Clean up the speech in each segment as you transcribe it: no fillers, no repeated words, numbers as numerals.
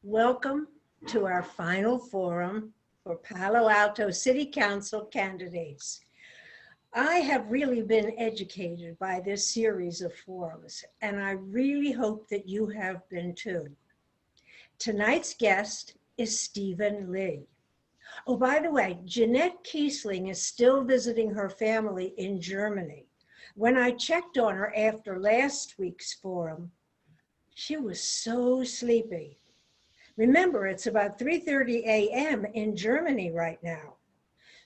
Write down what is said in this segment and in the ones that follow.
Welcome to our final forum for Palo Alto City Council candidates. I have really been educated by this series of forums, and I really hope that you have been too. Tonight's guest is Stephen Lee. Oh, by the way, Jeanette Kiesling is still visiting her family in Germany. When I checked on her after last week's forum, she was so sleepy. Remember, it's about 3:30 a.m. in Germany right now.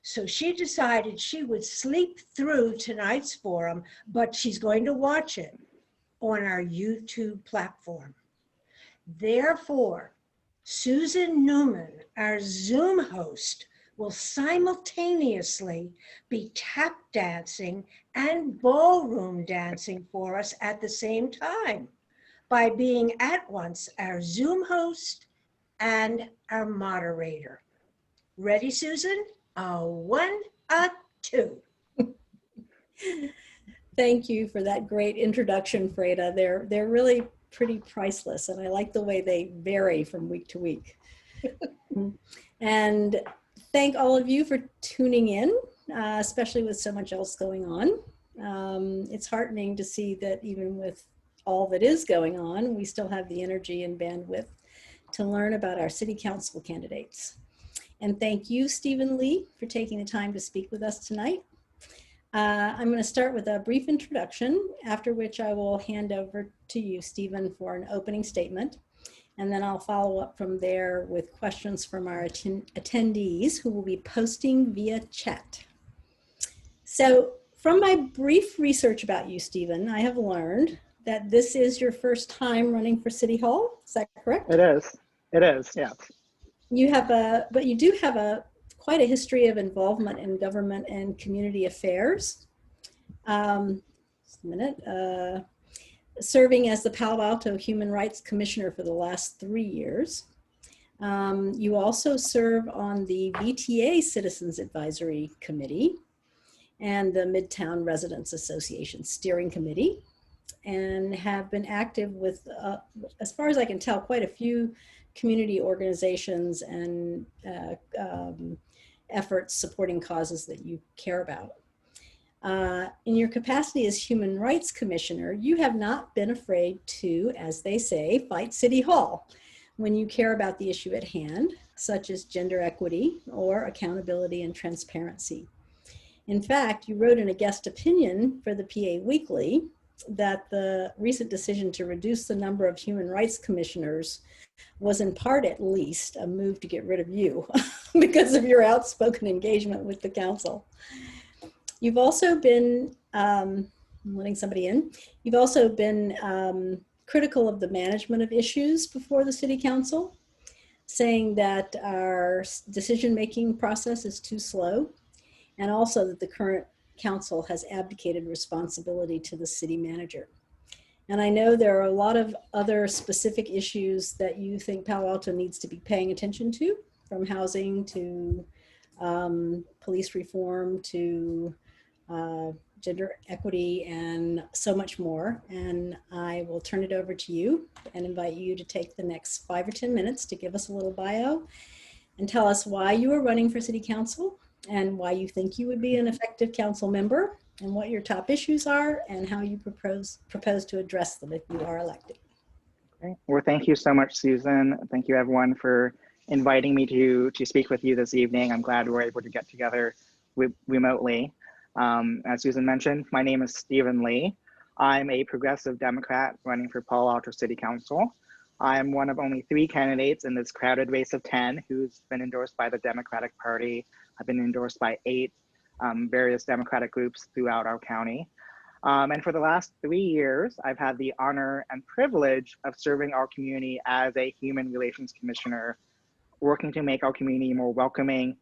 So she decided she would sleep through tonight's forum, but she's going to watch it on our YouTube platform. Therefore, Susan Newman, our Zoom host, will simultaneously be tap dancing and ballroom dancing for us at the same time by being at once our Zoom host and our moderator. Ready, Susan? A one, a two. Thank you for that great introduction, Freda. They're really pretty priceless, and I like the way they vary from week to week. And thank all of you for tuning in, especially with so much else going on. It's heartening to see that even with all that is going on, we still have the energy and bandwidth to learn about our city council candidates. And thank you, Stephen Lee, for taking the time to speak with us tonight. I'm going to start with a brief introduction, after which I will hand over to you, Stephen, for an opening statement. And then I'll follow up from there with questions from our attendees who will be posting via chat. So from my brief research about you, Stephen, I have learned that this is your first time running for City Hall. Is that correct? It is, yes. But you do have quite a history of involvement in government and community affairs. Just a minute. Serving as the Palo Alto Human Rights Commissioner for the last 3 years. You also serve on the VTA Citizens Advisory Committee and the Midtown Residents Association Steering Committee, and have been active with, as far as I can tell, quite a few community organizations and efforts supporting causes that you care about. In your capacity as Human Rights Commissioner, you have not been afraid to, as they say, fight City Hall when you care about the issue at hand, such as gender equity or accountability and transparency. In fact, you wrote in a guest opinion for the PA Weekly that the recent decision to reduce the number of human rights commissioners was in part, at least, a move to get rid of you because of your outspoken engagement with the council. You've also been, I'm letting somebody in, you've also been critical of the management of issues before the city council, saying that our decision-making process is too slow, and also that the current council has abdicated responsibility to the city manager. And I know there are a lot of other specific issues that you think Palo Alto needs to be paying attention to, from housing to police reform to gender equity and so much more. And I will turn it over to you and invite you to take the next 5 or 10 minutes to give us a little bio and tell us why you are running for city council and why you think you would be an effective council member, and what your top issues are, and how you propose to address them if you are elected. Okay. Well, thank you so much, Susan. Thank you, everyone, for inviting me to speak with you this evening. I'm glad we're able to get together remotely. As Susan mentioned, my name is Stephen Lee. I'm a progressive Democrat running for Palo Alto City Council. I'm one of only 3 candidates in this crowded race of 10 who's been endorsed by the Democratic Party. I've been endorsed by 8 various Democratic groups throughout our county. And for the last 3 years, I've had the honor and privilege of serving our community as a Human Relations Commissioner, working to make our community more welcoming,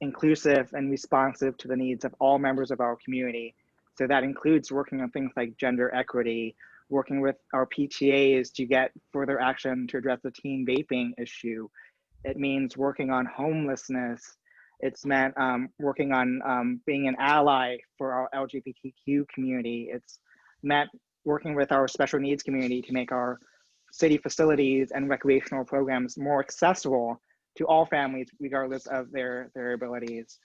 inclusive, and responsive to the needs of all members of our community. So that includes working on things like gender equity, working with our PTAs to get further action to address the teen vaping issue. It means working on homelessness. It's meant working on being an ally for our LGBTQ community. It's meant working with our special needs community to make our city facilities and recreational programs more accessible to all families, regardless of their abilities.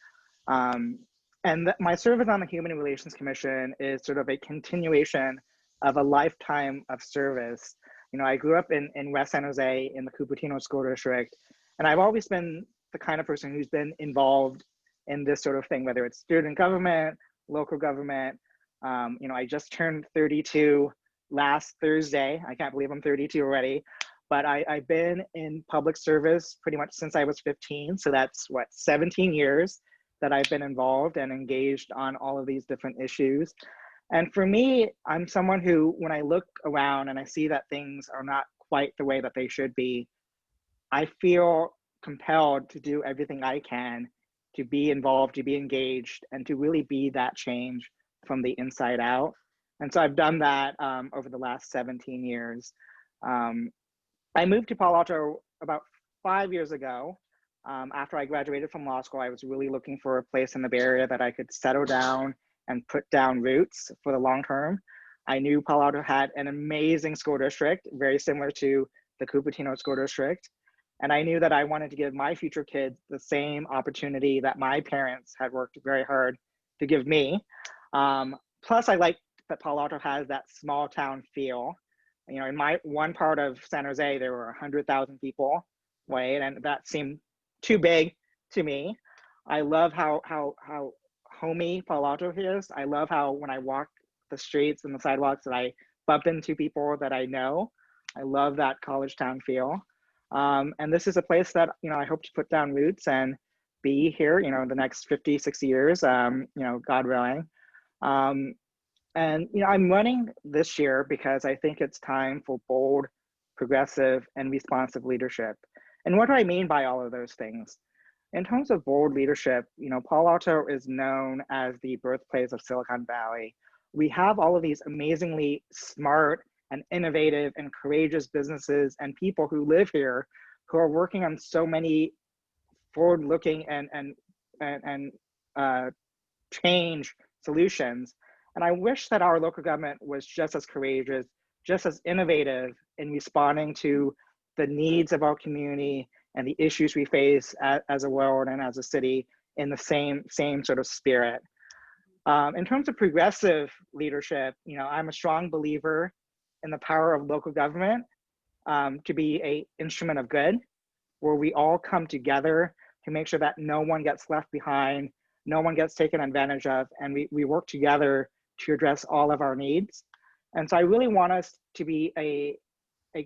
My service on the Human Relations Commission is sort of a continuation of a lifetime of service. You know, I grew up in West San Jose in the Cupertino School District, and I've always been the kind of person who's been involved in this sort of thing, whether it's student government, local government. You know, I just turned 32 last Thursday. I can't believe I'm 32 already, but I've been in public service pretty much since I was 15. So that's what, 17 years that I've been involved and engaged on all of these different issues. And for me, I'm someone who, when I look around and I see that things are not quite the way that they should be, I feel compelled to do everything I can to be involved, to be engaged, and to really be that change from the inside out. And so I've done that over the last 17 years. I moved to Palo Alto about 5 years ago. After I graduated from law school, I was really looking for a place in the Bay Area that I could settle down and put down roots for the long term. I knew Palo Alto had an amazing school district, very similar to the Cupertino School District. And I knew that I wanted to give my future kids the same opportunity that my parents had worked very hard to give me. Plus, I like that Palo Alto has that small town feel. You know, in my one part of San Jose, there were 100,000 people, right? And that seemed too big to me. I love how homey Palo Alto is. I love how when I walk the streets and the sidewalks that I bump into people that I know. I love that college town feel. And this is a place that, you know, I hope to put down roots and be here, you know, the next 50, 60 years, you know, God willing. And, you know, I'm running this year because I think it's time for bold, progressive, and responsive leadership. And what do I mean by all of those things? In terms of bold leadership, you know, Palo Alto is known as the birthplace of Silicon Valley. We have all of these amazingly smart and innovative and courageous businesses and people who live here who are working on so many forward-looking and change solutions. And I wish that our local government was just as courageous, just as innovative in responding to the needs of our community and the issues we face as a world and as a city in the same sort of spirit. In terms of progressive leadership, you know, I'm a strong believer in the power of local government to be an instrument of good, where we all come together to make sure that no one gets left behind, no one gets taken advantage of, and we work together to address all of our needs. And so I really want us to be a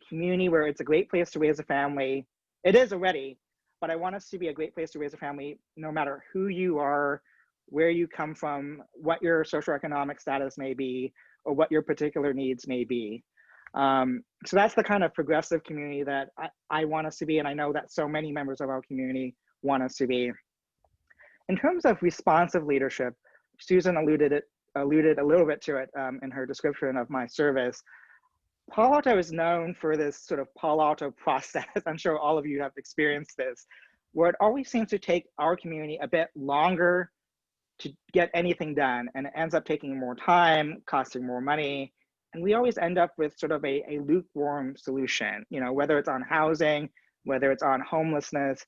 community where it's a great place to raise a family. It is already, but I want us to be a great place to raise a family no matter who you are, where you come from, what your socioeconomic status may be, or what your particular needs may be. So that's the kind of progressive community that I want us to be, and I know that so many members of our community want us to be. In terms of responsive leadership, Susan alluded a little bit to it in her description of my service. Palo Alto is known for this sort of Palo Alto process. I'm sure all of you have experienced this, where it always seems to take our community a bit longer to get anything done, and it ends up taking more time, costing more money, and we always end up with sort of a lukewarm solution, you know, whether it's on housing, whether it's on homelessness,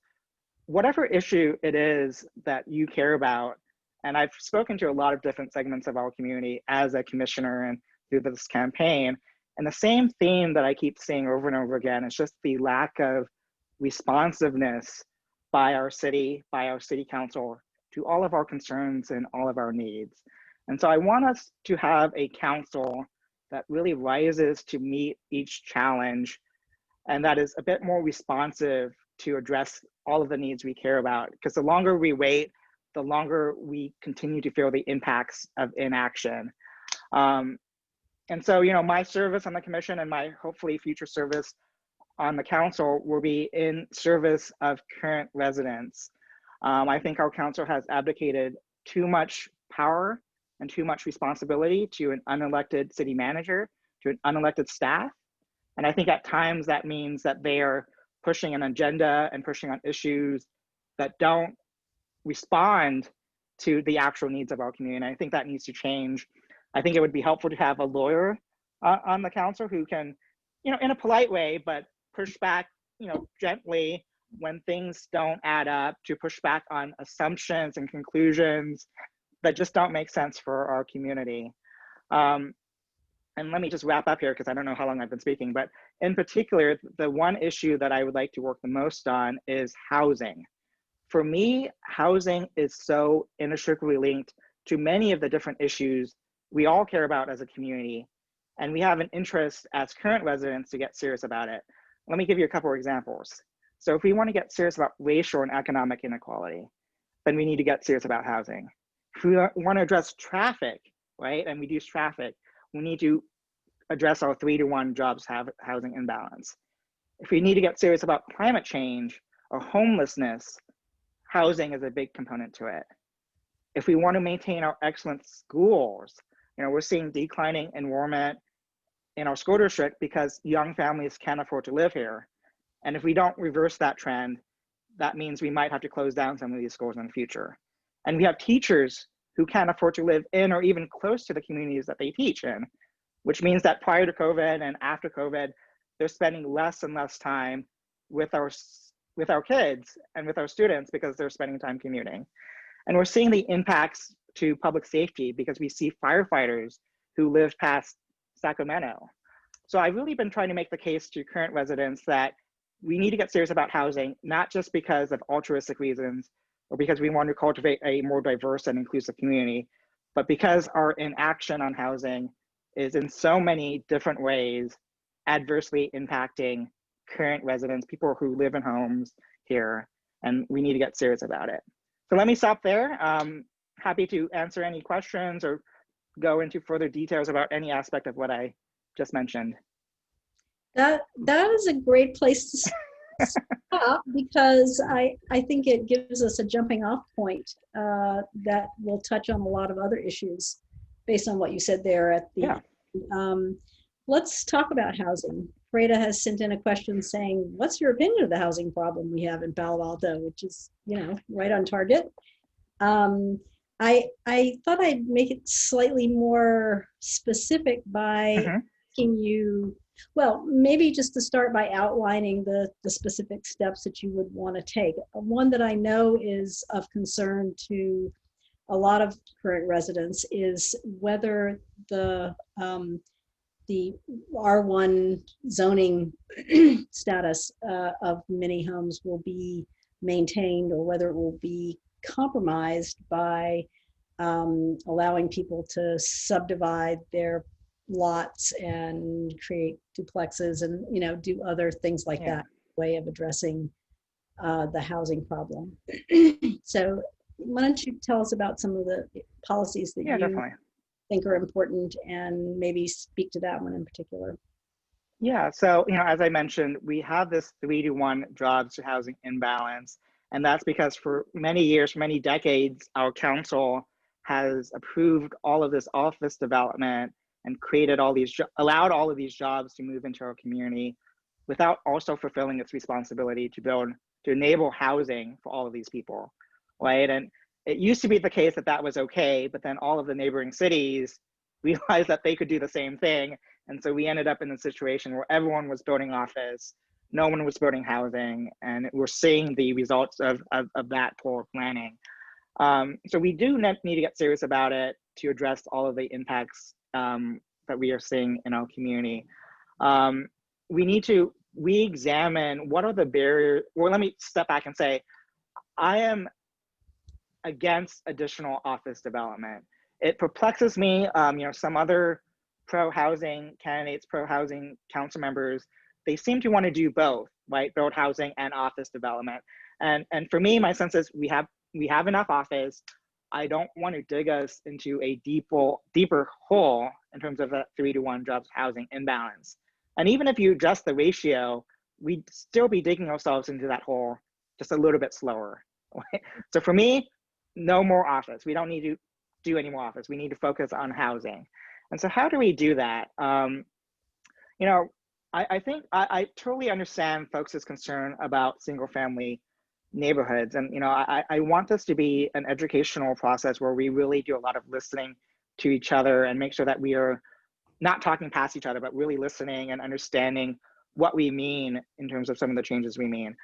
whatever issue it is that you care about. And I've spoken to a lot of different segments of our community as a commissioner and through this campaign. And the same theme that I keep seeing over and over again is just the lack of responsiveness by our city council to all of our concerns and all of our needs. And so I want us to have a council that really rises to meet each challenge and that is a bit more responsive to address all of the needs we care about. Because the longer we wait, the longer we continue to feel the impacts of inaction. And so, you know, my service on the commission and my hopefully future service on the council will be in service of current residents. I think our council has abdicated too much power and too much responsibility to an unelected city manager, to an unelected staff. And I think at times that means that they are pushing an agenda and pushing on issues that don't respond to the actual needs of our community. And I think that needs to change. I think it would be helpful to have a lawyer on the council who can, in a polite way, but push back, gently when things don't add up, to push back on assumptions and conclusions that just don't make sense for our community. And let me just wrap up here because I don't know how long I've been speaking, but in particular, the one issue that I would like to work the most on is housing. For me, housing is so inextricably linked to many of the different issues we all care about as a community, and we have an interest as current residents to get serious about it. Let me give you a couple of examples. So if we want to get serious about racial and economic inequality, then we need to get serious about housing. If we want to address traffic, right, and reduce traffic, we need to address our 3-to-1 jobs housing imbalance. If we need to get serious about climate change or homelessness, housing is a big component to it. If we want to maintain our excellent schools, we're seeing declining enrollment in our school district because young families can't afford to live here. And if we don't reverse that trend, that means we might have to close down some of these schools in the future. And we have teachers who can't afford to live in or even close to the communities that they teach in, which means that prior to COVID and after COVID, they're spending less and less time with our kids and with our students because they're spending time commuting. And we're seeing the impacts to public safety because we see firefighters who live past Sacramento. So I've really been trying to make the case to current residents that we need to get serious about housing, not just because of altruistic reasons or because we want to cultivate a more diverse and inclusive community, but because our inaction on housing is in so many different ways adversely impacting current residents, people who live in homes here, and we need to get serious about it. So let me stop there. Happy to answer any questions or go into further details about any aspect of what I just mentioned. That is a great place to stop because I think it gives us a jumping off point that will touch on a lot of other issues based on what you said there at the let's talk about housing. Freda has sent in a question saying, what's your opinion of the housing problem we have in Palo Alto, which is, right on target. I thought I'd make it slightly more specific by asking you, well, maybe just to start by outlining the specific steps that you would want to take. One that I know is of concern to a lot of current residents is whether the R1 zoning status of many homes will be maintained or whether it will be compromised by allowing people to subdivide their lots and create duplexes and do other things like that, way of addressing the housing problem. So why don't you tell us about some of the policies that you definitely think are important and maybe speak to that one in particular. Yeah, so as I mentioned, we have this 3-to-1 jobs to housing imbalance, and that's because for many years, for many decades, our council has approved all of this office development and created allowed all of these jobs to move into our community without also fulfilling its responsibility to enable housing for all of these people, right? And it used to be the case that that was okay, but then all of the neighboring cities realized that they could do the same thing. And so we ended up in a situation where everyone was building office, no one was building housing, and we're seeing the results of that poor planning. So we do need to get serious about it to address all of the impacts that we are seeing in our community. We need to re-examine what are the barriers. Well, let me step back and say, I am against additional office development. It perplexes me, some other pro-housing candidates, pro-housing council members, they seem to want to do both, right? Build housing and office development. And for me, my sense is we have enough office. I don't want to dig us into a deeper hole in terms of a 3-to-1 jobs housing imbalance. And even if you adjust the ratio, we'd still be digging ourselves into that hole just a little bit slower. Right? So for me, no more office. We don't need to do any more office. We need to focus on housing. And so how do we do that? I think I totally understand folks' concern about single family neighborhoods. And, I want this to be an educational process where we really do a lot of listening to each other and make sure that we are not talking past each other, but really listening and understanding what we mean in terms of some of the changes we mean.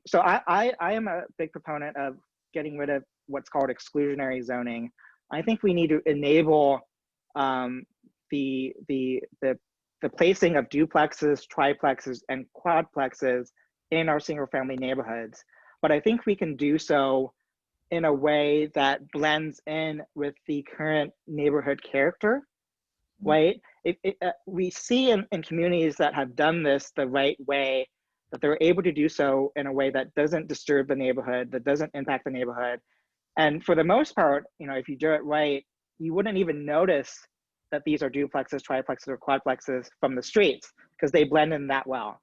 So I am a big proponent of getting rid of what's called exclusionary zoning. I think we need to enable the placing of duplexes, triplexes, and quadplexes in our single family neighborhoods. But I think we can do so in a way that blends in with the current neighborhood character, right? We see in communities that have done this the right way, that they're able to do so in a way that doesn't disturb the neighborhood, that doesn't impact the neighborhood. And for the most part, you know, if you do it right, you wouldn't even notice that these are duplexes, triplexes, or quadplexes from the streets because they blend in that well.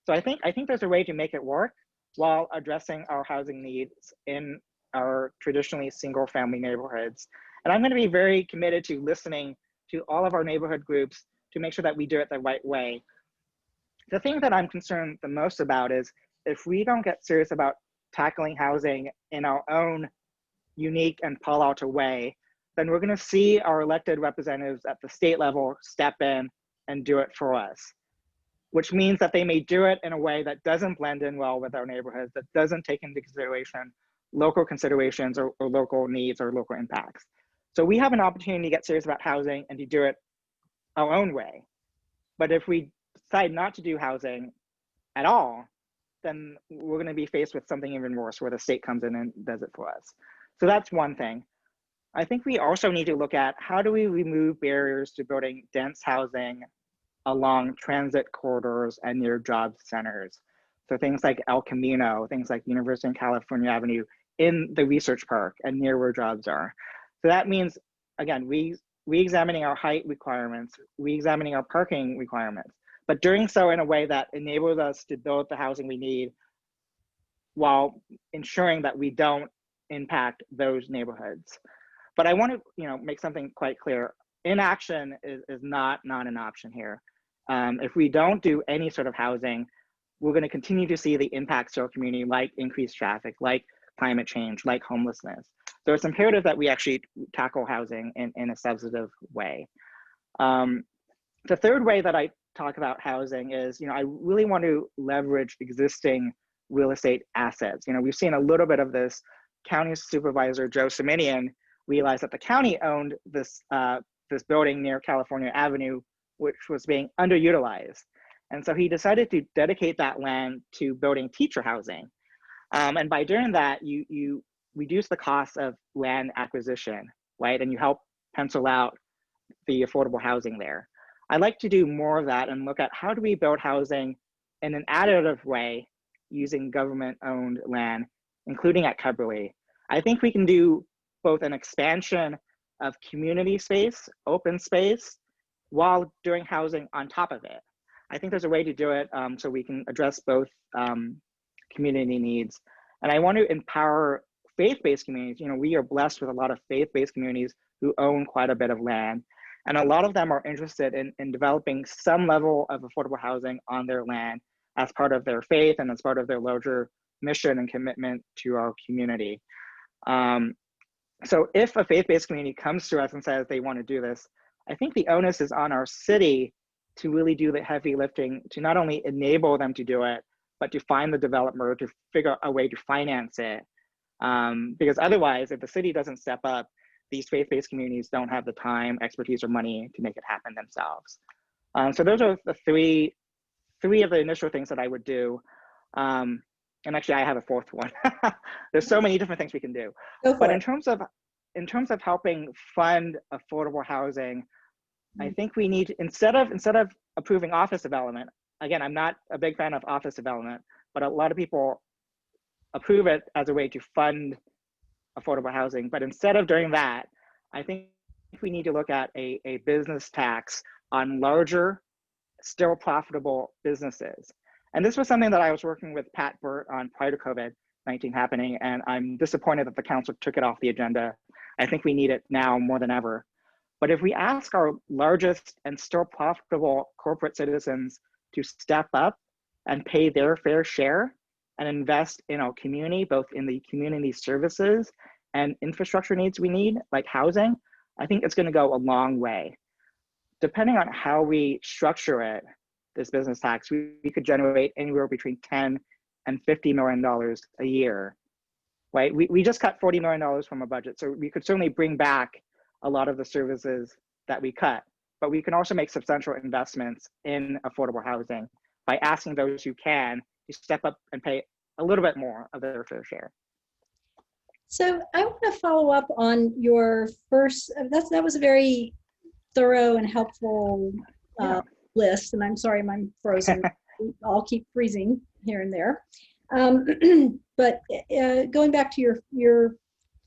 So I think there's a way to make it work while addressing our housing needs in our traditionally single family neighborhoods. And I'm going to be very committed to listening to all of our neighborhood groups to make sure that we do it the right way. The thing that I'm concerned the most about is if we don't get serious about tackling housing in our own unique and Palo Alto way, then we're going to see our elected representatives at the state level step in and do it for us, which means that they may do it in a way that doesn't blend in well with our neighborhoods, that doesn't take into consideration local considerations or local needs or local impacts. So we have an opportunity to get serious about housing and to do it our own way. But if we decide not to do housing at all, then we're going to be faced with something even worse where the state comes in and does it for us. So that's one thing. I think we also need to look at how do we remove barriers to building dense housing along transit corridors and near job centers. So things like El Camino, things like University of California Avenue in the research park and near where jobs are. So that means, again, re-examining our height requirements, re-examining our parking requirements, but doing so in a way that enables us to build the housing we need while ensuring that we don't impact those neighborhoods. But I want to, make something quite clear. Inaction is not an option here. If we don't do any sort of housing, we're going to continue to see the impacts to our community, like increased traffic, like climate change, like homelessness. So it's imperative that we actually tackle housing in a substantive way. The third way that I talk about housing is, I really want to leverage existing real estate assets. We've seen a little bit of this. County Supervisor Joe Siminian realized that the county owned this building near California Avenue, which was being underutilized. And so he decided to dedicate that land to building teacher housing. And by doing that, you reduce the cost of land acquisition, right? And you help pencil out the affordable housing there. I'd like to do more of that and look at how do we build housing in an additive way using government-owned land, including at Cubberley. I think we can do both an expansion of community space, open space, while doing housing on top of it. I think there's a way to do it so we can address both community needs. And I want to empower faith-based communities. We are blessed with a lot of faith-based communities who own quite a bit of land. And a lot of them are interested in developing some level of affordable housing on their land as part of their faith and as part of their larger mission and commitment to our community. So if a faith-based community comes to us and says they want to do this, I think the onus is on our city to really do the heavy lifting, to not only enable them to do it, but to find the developer, to figure out a way to finance it. Because otherwise, if the city doesn't step up, these faith-based communities don't have the time, expertise, or money to make it happen themselves. So those are the three of the initial things that I would do. And actually, I have a fourth one. There's so many different things we can do. But in terms of helping fund affordable housing, I think we need, instead of approving office development, again, I'm not a big fan of office development, but a lot of people approve it as a way to fund affordable housing. But instead of doing that, I think we need to look at a business tax on larger, still profitable businesses. And this was something that I was working with Pat Burt on prior to COVID-19 happening, and I'm disappointed that the council took it off the agenda. I think we need it now more than ever. But if we ask our largest and still profitable corporate citizens to step up and pay their fair share and invest in our community, both in the community services and infrastructure needs we need, like housing, I think it's going to go a long way. depending on how we structure it, this business tax, we could generate anywhere between 10 and $50 million a year, right? We just cut $40 million from a budget. So we could certainly bring back a lot of the services that we cut, but we can also make substantial investments in affordable housing by asking those who can to step up and pay a little bit more of their fair share. So I want to follow up on your first, that was a very thorough and helpful list, and I'm sorry I'm frozen. I'll keep freezing here and there. But going back to your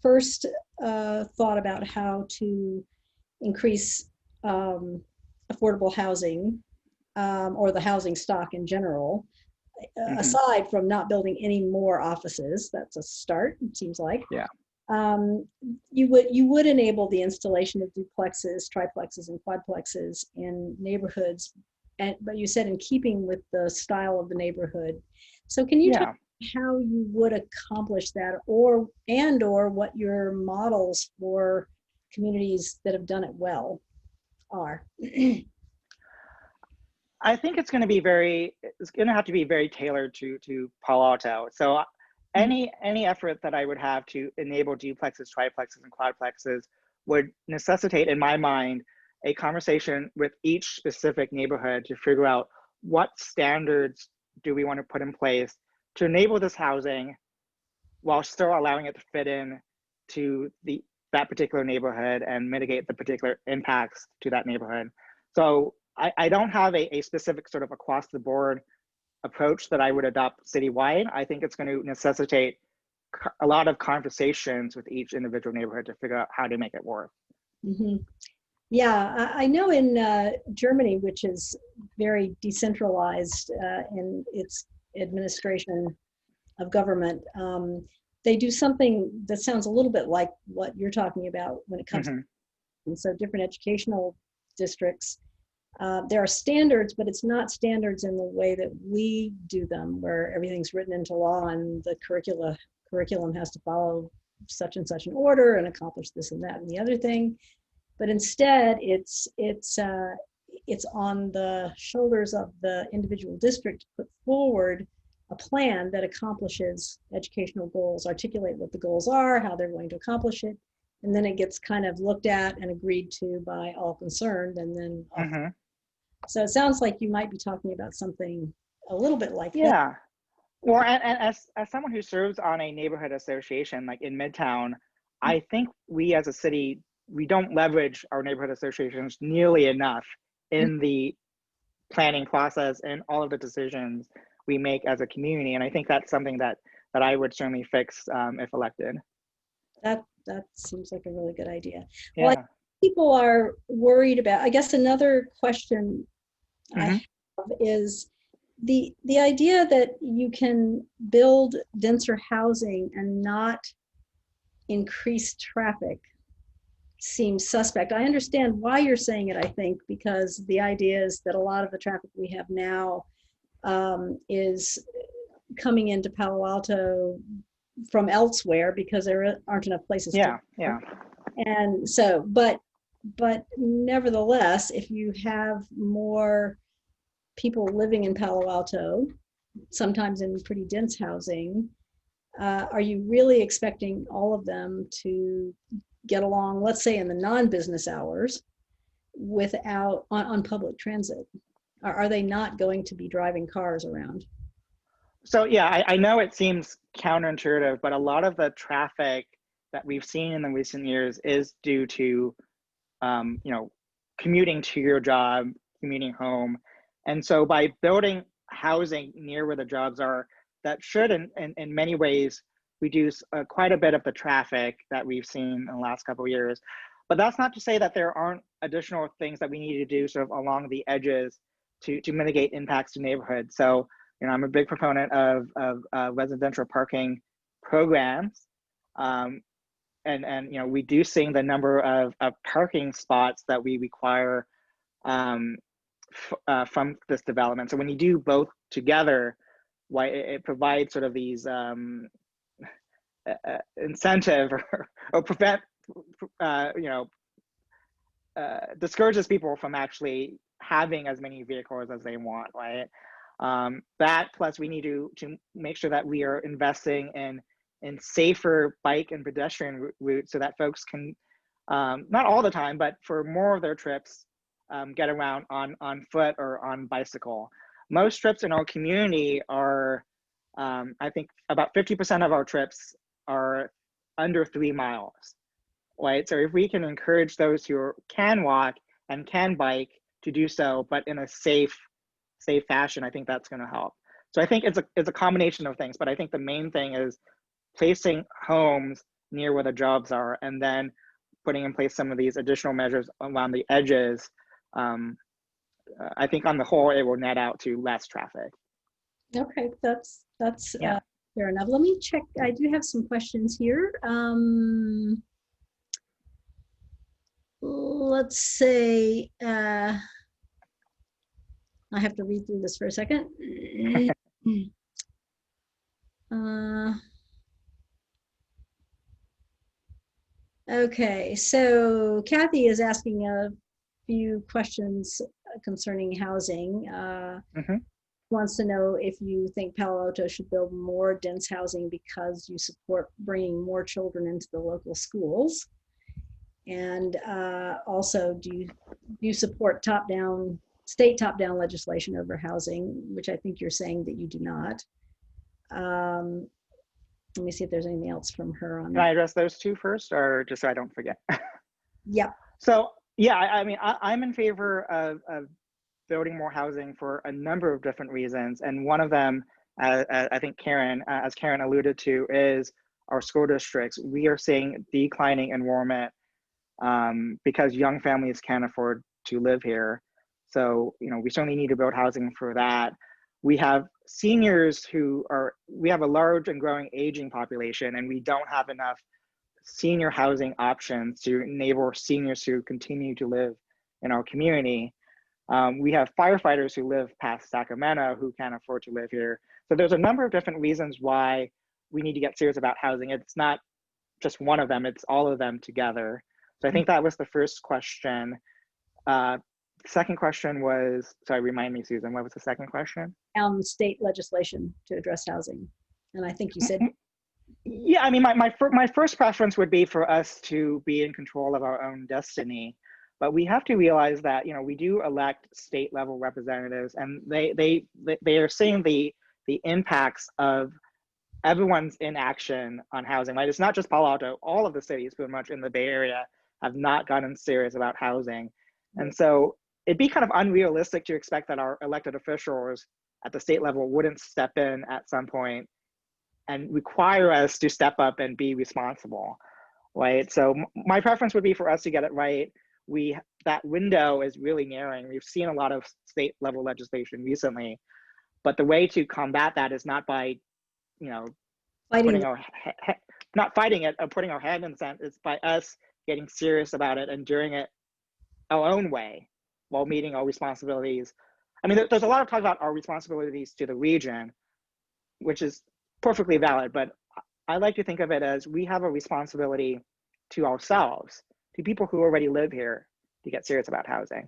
first thought about how to increase affordable housing or the housing stock in general, aside from not building any more offices, that's a start, it seems like. Yeah. You would enable the installation of duplexes, triplexes, and quadplexes in neighborhoods, but you said in keeping with the style of the neighborhood. So can you talk about how you would accomplish that, or what your models for communities that have done it well are? I think it's going to have to be very tailored to Palo Alto. So any effort that I would have to enable duplexes, triplexes, and quadplexes would necessitate, in my mind, a conversation with each specific neighborhood to figure out what standards do we want to put in place to enable this housing while still allowing it to fit in to that particular neighborhood and mitigate the particular impacts to that neighborhood. So I don't have a specific sort of across the board approach that I would adopt citywide. I think it's going to necessitate a lot of conversations with each individual neighborhood to figure out how to make it work. Mm-hmm. Yeah, I know in Germany, which is very decentralized in its administration of government, they do something that sounds a little bit like what you're talking about when it comes to, and so different educational districts. There are standards, but it's not standards in the way that we do them, where everything's written into law and the curriculum has to follow such and such an order and accomplish this and that and the other thing. But instead, it's on the shoulders of the individual district to put forward a plan that accomplishes educational goals, articulate what the goals are, how they're going to accomplish it, and then it gets kind of looked at and agreed to by all concerned, and then so it sounds like you might be talking about something a little bit like that. Yeah. Well, and as someone who serves on a neighborhood association, like in Midtown, I think we as a city, we don't leverage our neighborhood associations nearly enough in the planning process and all of the decisions we make as a community. And I think that's something that I would certainly fix if elected. That seems like a really good idea. Yeah. Well, people are worried about, I guess another question I have is the idea that you can build denser housing and not increase traffic seems suspect. I understand why you're saying it, I think, because the idea is that a lot of the traffic we have now is coming into Palo Alto from elsewhere because there aren't enough places to. And so, but nevertheless, if you have more people living in Palo Alto, sometimes in pretty dense housing, are you really expecting all of them to get along, let's say in the non-business hours, without on public transit? Are they not going to be driving cars around? So yeah, I know it seems counterintuitive, but a lot of the traffic that we've seen in the recent years is due to, commuting to your job, commuting home. And so by building housing near where the jobs are, that should in many ways reduce quite a bit of the traffic that we've seen in the last couple of years. But that's not to say that there aren't additional things that we need to do sort of along the edges to mitigate impacts to neighborhoods. So, I'm a big proponent of residential parking programs, and reducing the number of parking spots that we require from this development. So when you do both together, why it provides sort of these incentive or prevent discourages people from actually having as many vehicles as they want, right? That plus we need to make sure that we are investing in safer bike and pedestrian routes so that folks can, not all the time, but for more of their trips, get around on foot or on bicycle. Most trips in our community are, I think about 50% of our trips are under 3 miles, right? So if we can encourage those who can walk and can bike to do so, but in a safe fashion, I think that's going to help. So I think it's a combination of things, but I think the main thing is placing homes near where the jobs are, and then putting in place some of these additional measures around the edges. I think on the whole, it will net out to less traffic. Okay, that's Yeah. fair enough. Let me check. I do have some questions here. Let's say, I have to read through this for a second. Okay, so Kathy is asking a few questions concerning housing. Wants to know if you think Palo Alto should build more dense housing because you support bringing more children into the local schools. And also, do you support state top-down legislation over housing, which I think you're saying that you do not. Let me see if there's anything else from her on Can that. I address those two first, or just so I don't forget? Yep. So yeah, I mean, I'm in favor of building more housing for a number of different reasons, and one of them, I think as Karen alluded to, is our school districts. We are seeing declining enrollment because young families can't afford to live here. So, we certainly need to build housing for that. We have seniors we have a large and growing aging population, and we don't have enough senior housing options to enable seniors to continue to live in our community. We have firefighters who live past Sacramento who can't afford to live here. So there's a number of different reasons why we need to get serious about housing. It's not just one of them, it's all of them together. So I think that was the first question. Second question was, sorry, remind me, Susan, what was the second question? State legislation to address housing. And I think you said. Yeah, I mean, my first preference would be for us to be in control of our own destiny. But we have to realize that, we do elect state level representatives, and they are seeing the impacts of everyone's inaction on housing, right? It's not just Palo Alto, all of the cities pretty much in the Bay Area have not gotten serious about housing. And so it'd be kind of unrealistic to expect that our elected officials at the state level wouldn't step in at some point and require us to step up and be responsible, right? So my preference would be for us to get it right. That window is really narrowing. We've seen a lot of state level legislation recently, but the way to combat that is not by, not fighting it or putting our head in the sand. It's by us getting serious about it and doing it our own way while meeting our responsibilities. I mean, there's a lot of talk about our responsibilities to the region, which is perfectly valid, but I like to think of it as we have a responsibility to ourselves, to people who already live here, to get serious about housing.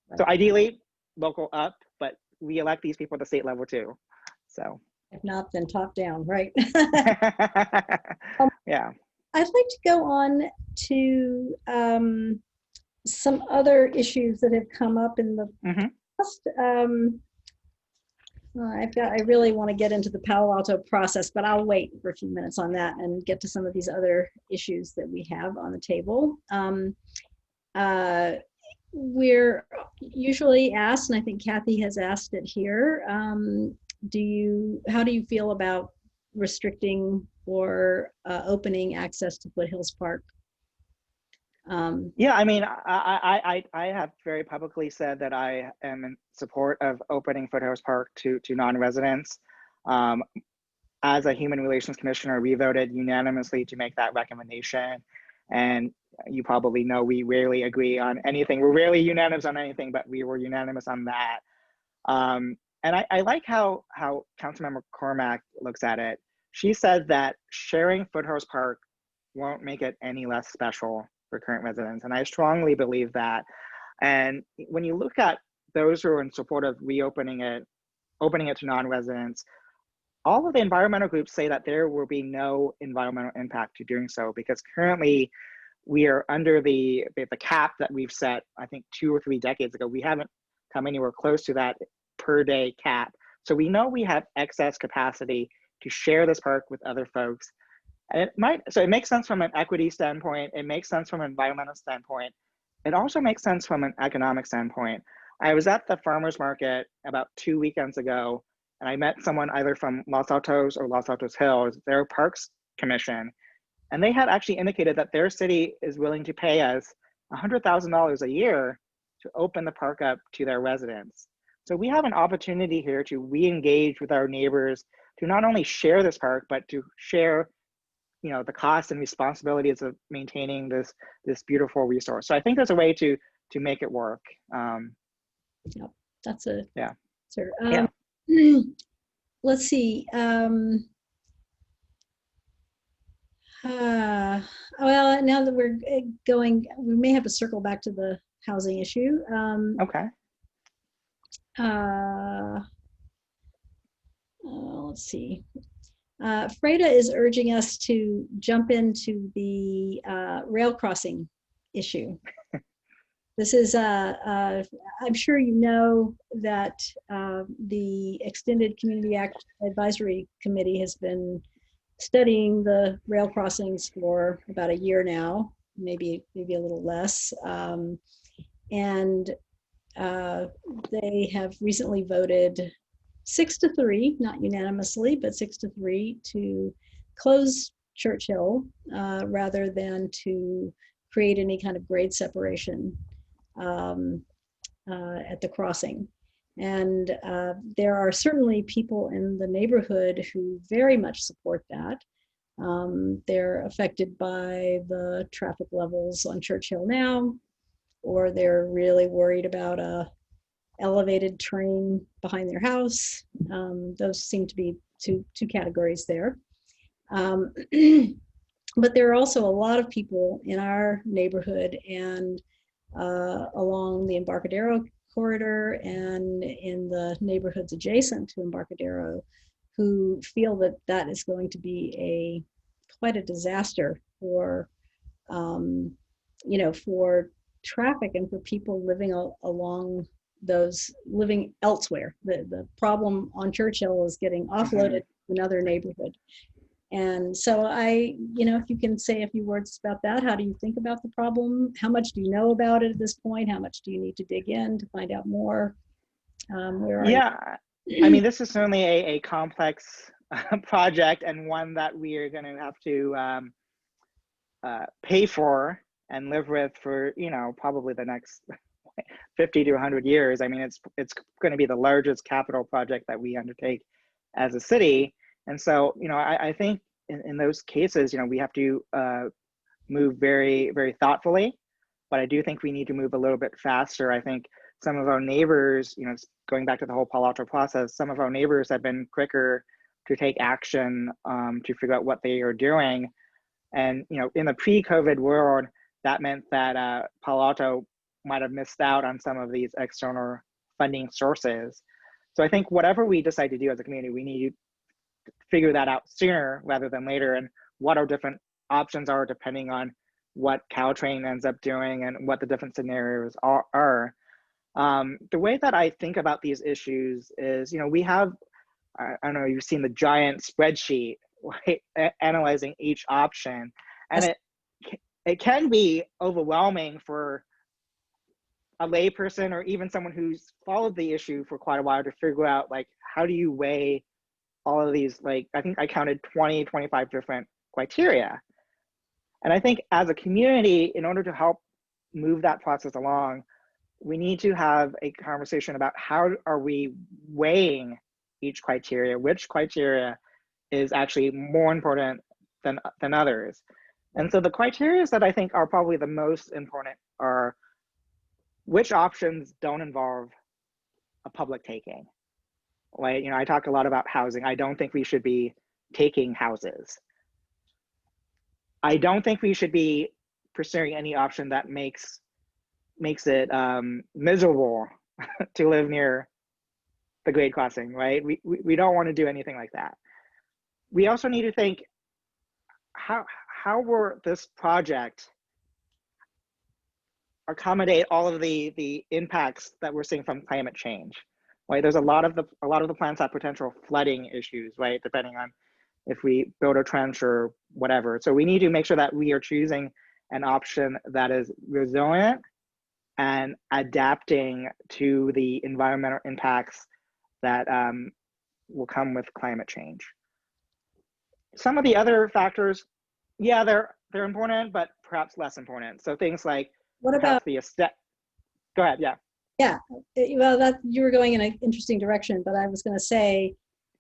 Right. So ideally, local up, but we elect these people at the state level too. So if not, then top down, right? Yeah. I'd like to go on to some other issues that have come up in the past. I really want to get into the Palo Alto process, but I'll wait for a few minutes on that and get to some of these other issues that we have on the table. We're usually asked, and I think Kathy has asked it here, how do you feel about restricting or opening access to Foothills Park? Yeah, I mean, I have very publicly said that I am in support of opening Foothills Park to non-residents. As a Human Relations Commissioner, we voted unanimously to make that recommendation. And you probably know we rarely agree on anything. We're rarely unanimous on anything, but we were unanimous on that. And I like how Councilmember Cormack looks at it. She said that sharing Foothills Park won't make it any less special for current residents. And I strongly believe that. And when you look at those who are in support of opening it to non-residents, all of the environmental groups say that there will be no environmental impact to doing so, because currently we are under the cap that we've set, I think 2 or 3 decades ago. We haven't come anywhere close to that per day cap. So we know we have excess capacity to share this park with other folks. And it makes sense from an equity standpoint. It makes sense from an environmental standpoint. It also makes sense from an economic standpoint. I was at the farmer's market about 2 weekends ago, and I met someone either from Los Altos or Los Altos Hills, their Parks Commission, and they had actually indicated that their city is willing to pay us $100,000 a year to open the park up to their residents. So we have an opportunity here to re-engage with our neighbors, to not only share this park, but to share, the costs and responsibilities of maintaining this beautiful resource. So I think there's a way to make it work. Yep, that's a yeah. Sir. Yeah. Let's see. Well, now that we're going, we may have to circle back to the housing issue. Okay. Let's see. Freda is urging us to jump into the rail crossing issue. This is, I'm sure you know that the Extended Community Act Advisory Committee has been studying the rail crossings for about a year now, maybe a little less. And they have recently voted 6-3, not unanimously, but 6-3 to close Churchill rather than to create any kind of grade separation at the crossing. And there are certainly people in the neighborhood who very much support that. They're affected by the traffic levels on Churchill now, or they're really worried about a elevated train behind their house. Those seem to be two categories there. But there are also a lot of people in our neighborhood and along the Embarcadero corridor and in the neighborhoods adjacent to Embarcadero who feel that that is going to be quite a disaster for for traffic and for people living along living elsewhere. The problem on Churchill is getting offloaded to another neighborhood. And so if you can say a few words about that, how do you think about the problem? How much do you know about it at this point? How much do you need to dig in to find out more? Where are you? I mean, this is certainly a complex project, and one that we are going to have to pay for and live with for, probably the next 50 to 100 years. I mean, it's going to be the largest capital project that we undertake as a city. And so, I think in those cases, we have to move very, very thoughtfully, but I do think we need to move a little bit faster. I think some of our neighbors, going back to the whole Palo Alto process, some of our neighbors have been quicker to take action to figure out what they are doing. And, in the pre-COVID world, that meant that Palo Alto might have missed out on some of these external funding sources. So I think whatever we decide to do as a community, we need to figure that out sooner rather than later, and what our different options are depending on what Caltrain ends up doing and what the different scenarios are. The way that I think about these issues is, we have, I don't know, you've seen the giant spreadsheet, right, analyzing each option, and it can be overwhelming for a layperson or even someone who's followed the issue for quite a while to figure out, like, how do you weigh all of these, like, I think I counted 20, 25 different criteria. And I think as a community, in order to help move that process along, we need to have a conversation about how are we weighing each criteria, which criteria is actually more important than others. And so the criteria that I think are probably the most important are which options don't involve a public taking. Like, I talk a lot about housing. I don't think we should be taking houses. I don't think we should be pursuing any option that makes it miserable to live near the grade crossing, right? We don't want to do anything like that. We also need to think how will this project accommodate all of the impacts that we're seeing from climate change, right? There's a lot of the plants have potential flooding issues, right? Depending on if we build a trench or whatever. So we need to make sure that we are choosing an option that is resilient and adapting to the environmental impacts that will come with climate change. Some of the other factors, yeah, they're important, but perhaps less important. So things like What about the aesthetic. Go ahead, yeah. Yeah, well, that you were going in an interesting direction, but I was going to say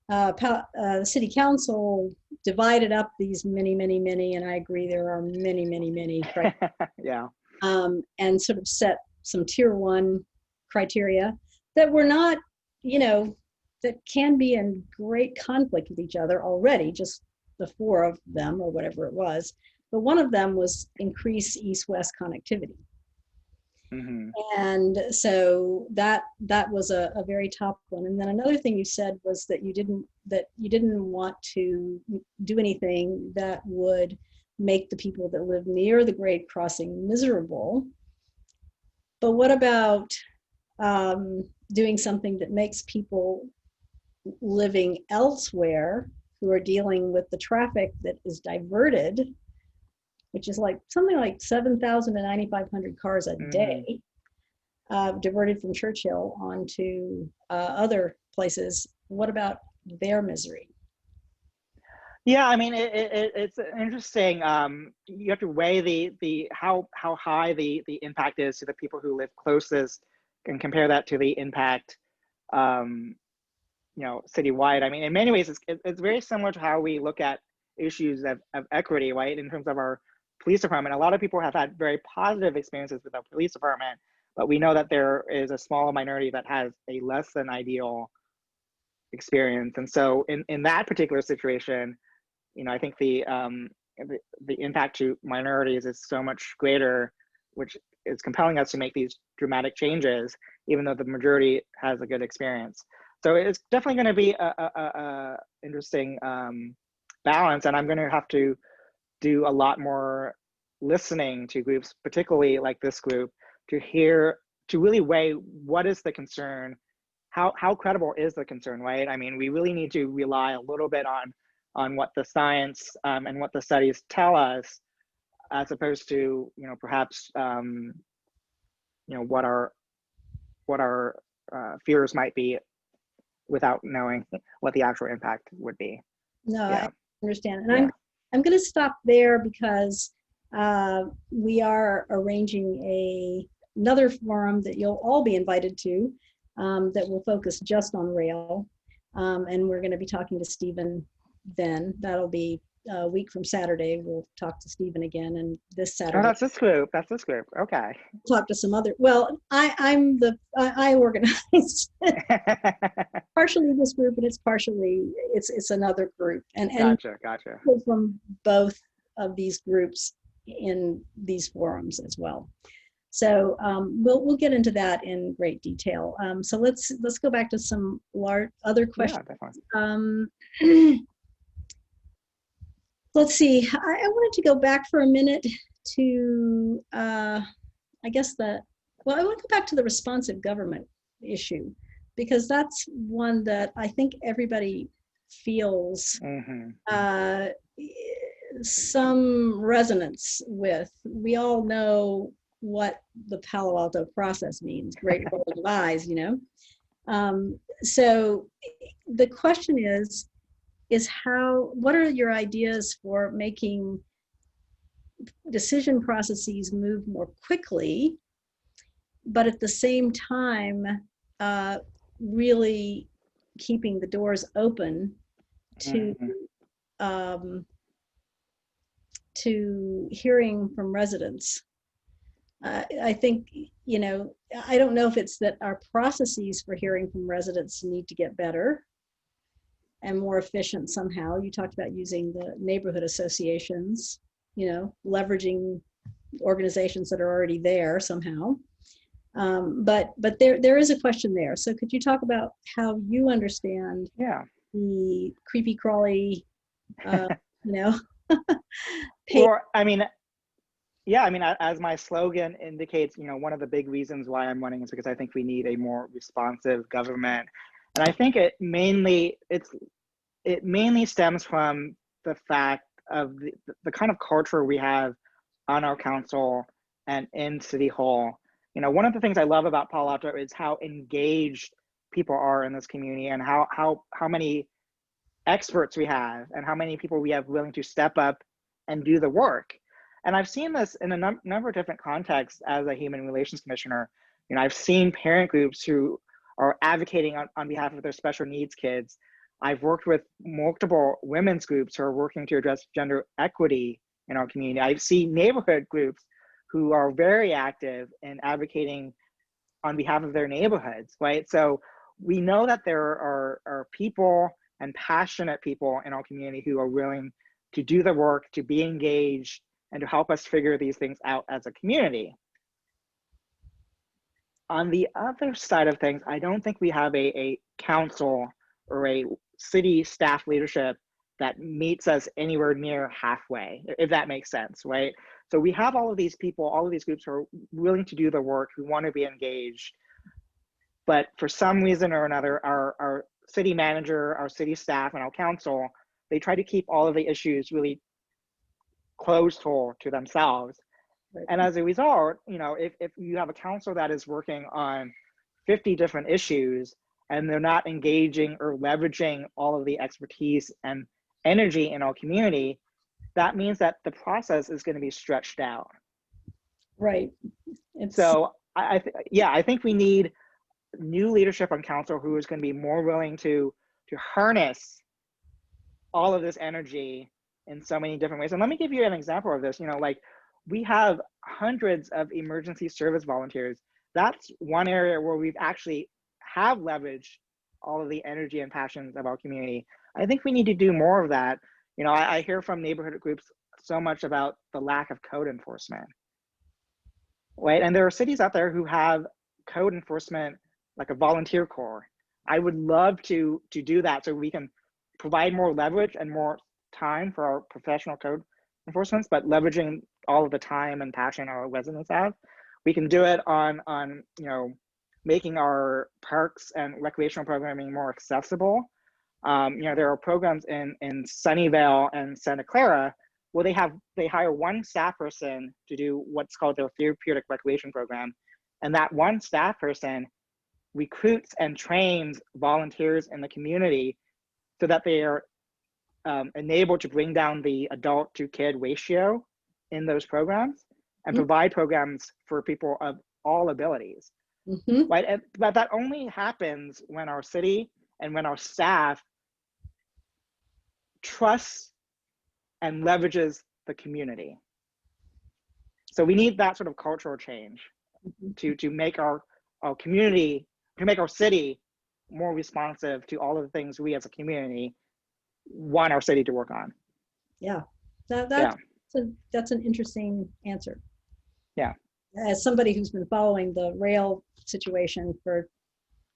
the city council divided up these many, and I agree there are many, right? Yeah. And sort of set some tier 1 criteria that were not, that can be in great conflict with each other already, just the 4 of them or whatever it was. But one of them was increase east-west connectivity. Mm-hmm. And so that was a very top one. And then another thing you said was that you didn't want to do anything that would make the people that live near the grade crossing miserable. But what about doing something that makes people living elsewhere who are dealing with the traffic that is diverted, which is like something like 7,000 to 9,500 cars a day, diverted from Churchill onto other places. What about their misery? Yeah, I mean, it's interesting. You have to weigh the how high the impact is to the people who live closest, and compare that to the impact, citywide. I mean, in many ways, it's very similar to how we look at issues of equity, right? In terms of our police department, a lot of people have had very positive experiences with our police department, but we know that there is a small minority that has a less than ideal experience. And so in that particular situation, I think the impact to minorities is so much greater, which is compelling us to make these dramatic changes, even though the majority has a good experience. So it's definitely going to be a interesting balance, and I'm going to have to do a lot more listening to groups, particularly like this group, to really weigh what is the concern, how credible is the concern, right? I mean, we really need to rely a little bit on what the science and what the studies tell us, as opposed to perhaps what our fears might be, without knowing what the actual impact would be. No, Yeah. I understand. And I'm going to stop there because we are arranging another forum that you'll all be invited to that will focus just on rail. And we're going to be talking to Stephen then. That'll be a week from Saturday. We'll talk to Stephen again. And this Saturday. Oh, that's this group. Okay. Talk to some other, well, I organize partially this group, and it's partially, it's another group. And Gotcha. From both of these groups in these forums as well. So we'll get into that in great detail. So let's go back to some other questions. Yeah, definitely. Let's see. I wanted to go back for a minute to I want to go back to the responsive government issue, because that's one that I think everybody feels some resonance with. We all know what the Palo Alto process means, great rolling eyes, So the question is what are your ideas for making decision processes move more quickly, but at the same time, really keeping the doors open to hearing from residents? I think, I don't know if it's that our processes for hearing from residents need to get better and more efficient somehow. You talked about using the neighborhood associations, leveraging organizations that are already there somehow. But there is a question there. So could you talk about how you understand Yeah. the creepy crawly, you know, Well, I mean, yeah, I mean, as my slogan indicates, one of the big reasons why I'm running is because I think we need a more responsive government. And I think it mainly stems from the fact of the kind of culture we have on our council and in City Hall. One of the things I love about Palo Alto is how engaged people are in this community, and how many experts we have, and how many people we have willing to step up and do the work. And I've seen this in a number of different contexts as a human relations commissioner. I've seen parent groups who are advocating on behalf of their special needs kids. I've worked with multiple women's groups who are working to address gender equity in our community. I've seen neighborhood groups who are very active in advocating on behalf of their neighborhoods, right? So we know that there are people and passionate people in our community who are willing to do the work, to be engaged, and to help us figure these things out as a community. On the other side of things, I don't think we have a council or a city staff leadership that meets us anywhere near halfway, if that makes sense, right? So we have all of these people, all of these groups who are willing to do the work, who want to be engaged, but for some reason or another, our city manager, our city staff, and our council, they try to keep all of the issues really closed to themselves. Right. And as a result, if you have a council that is working on 50 different issues and they're not engaging or leveraging all of the expertise and energy in our community, that means that the process is going to be stretched out. Right. So I think we need new leadership on council who is going to be more willing to harness all of this energy in so many different ways. And let me give you an example of this. Like, we have hundreds of emergency service volunteers. That's one area where we've actually have leveraged all of the energy and passions of our community. I think we need to do more of that. I hear from neighborhood groups so much about the lack of code enforcement, right? And there are cities out there who have code enforcement, like a volunteer corps. I would love to do that so we can provide more leverage and more time for our professional code enforcements, but leveraging all of the time and passion our residents have. We can do it on making our parks and recreational programming more accessible. There are programs in Sunnyvale and Santa Clara where they hire one staff person to do what's called their therapeutic recreation program, and that one staff person recruits and trains volunteers in the community so that they are enabled to bring down the adult to kid ratio in those programs and provide programs for people of all abilities, right? But that only happens when our city and when our staff trusts and leverages the community. So we need that sort of cultural change to make our community, to make our city more responsive to all of the things we as a community want our city to work on. Yeah, that's an interesting answer. Yeah. As somebody who's been following the rail situation for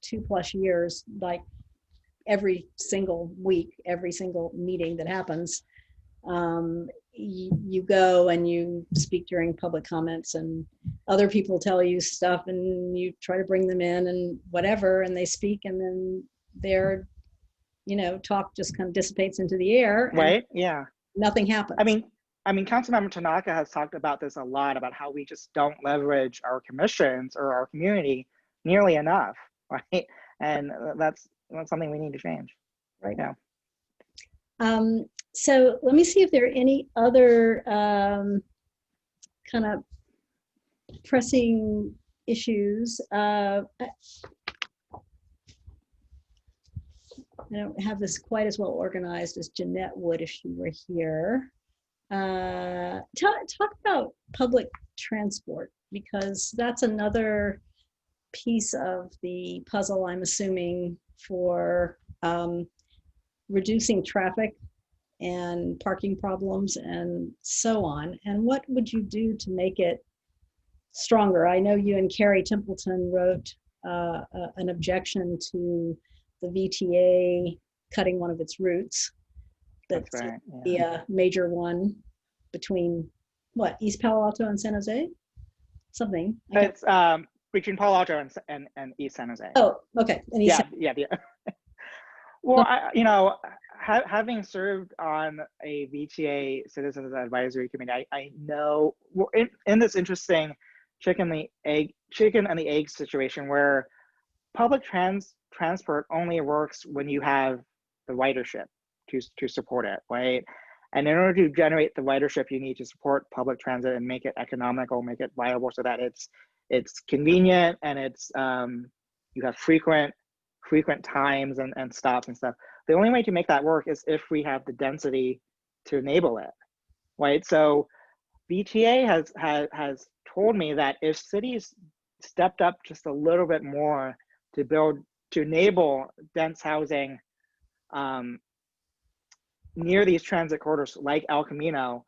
2+ years, like every single week, every single meeting that happens, you go and you speak during public comments, and other people tell you stuff, and you try to bring them in and whatever, and they speak, and then their talk just kind of dissipates into the air, right? Yeah, nothing happens. I mean, Councilmember Tanaka has talked about this a lot, about how we just don't leverage our commissions or our community nearly enough, right? And that's something we need to change. Right. Yeah. So let me see if there are any other kind of pressing issues. I don't have this quite as well organized as Jeanette would if she were here. Talk about public transport, because that's another piece of the puzzle, I'm assuming, for reducing traffic and parking problems and so on. And what would you do to make it stronger? I know you and Carrie Templeton wrote an objection to the VTA cutting one of its routes. That's That's right. the Yeah. major one between what, East Palo Alto and San Jose? Something. It's between Palo Alto and East San Jose. Oh, okay. And East Yeah. Well, having served on a VTA Citizens Advisory Committee, I know we're in this interesting chicken and the egg situation where public transport only works when you have the ridership to support it, right? And in order to generate the ridership, you need to support public transit and make it economical, make it viable, so that it's convenient and it's you have frequent times and stops and stuff. The only way to make that work is if we have the density to enable it, right? So VTA has told me that if cities stepped up just a little bit more to enable dense housing near these transit corridors like El Camino,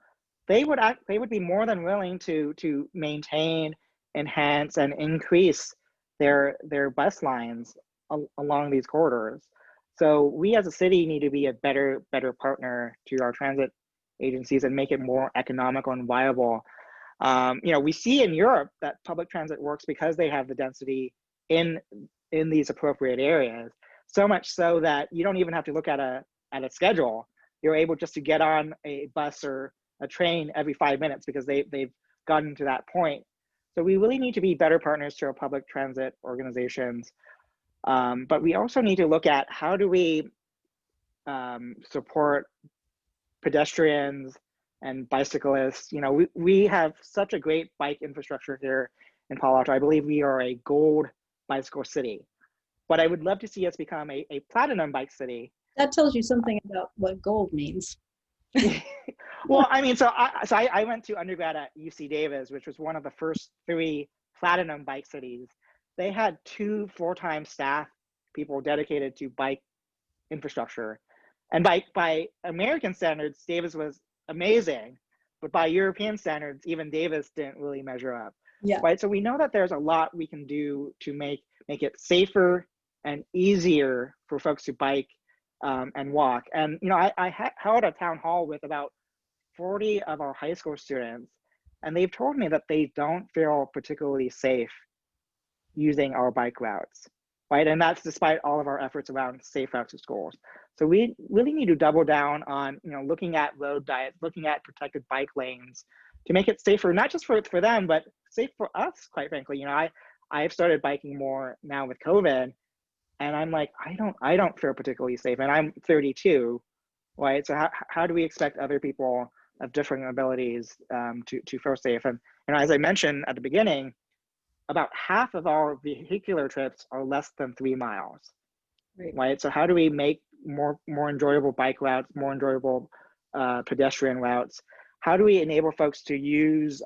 they would be more than willing to maintain, enhance, and increase their bus lines along these corridors. So we as a city need to be a better partner to our transit agencies and make it more economical and viable. We see in Europe that public transit works because they have the density in these appropriate areas. So much so that you don't even have to look at a schedule. You're able just to get on a bus or a train every 5 minutes because they've gotten to that point. So we really need to be better partners to our public transit organizations. But we also need to look at how do we support pedestrians and bicyclists. We have such a great bike infrastructure here in Palo Alto. I believe we are a gold bicycle city, but I would love to see us become a platinum bike city. That tells you something about what gold means. Well, I mean, so I went to undergrad at UC Davis, which was one of the first 3 platinum bike cities. They had 2 full-time staff people dedicated to bike infrastructure. And by American standards, Davis was amazing, but by European standards, even Davis didn't really measure up. Yeah. Right. So we know that there's a lot we can do to make it safer and easier for folks to bike and walk. And I held a town hall with about 40 of our high school students, and they've told me that they don't feel particularly safe using our bike routes, right? And that's despite all of our efforts around safe routes to schools. So we really need to double down on looking at road diets, looking at protected bike lanes to make it safer, not just for them, but safe for us, quite frankly. I've started biking more now with COVID, and I'm like, I don't feel particularly safe, and I'm 32, right? So how do we expect other people of different abilities to feel safe? And as I mentioned at the beginning, about half of our vehicular trips are less than 3 miles, right? So how do we make more enjoyable bike routes, more enjoyable pedestrian routes? How do we enable folks to use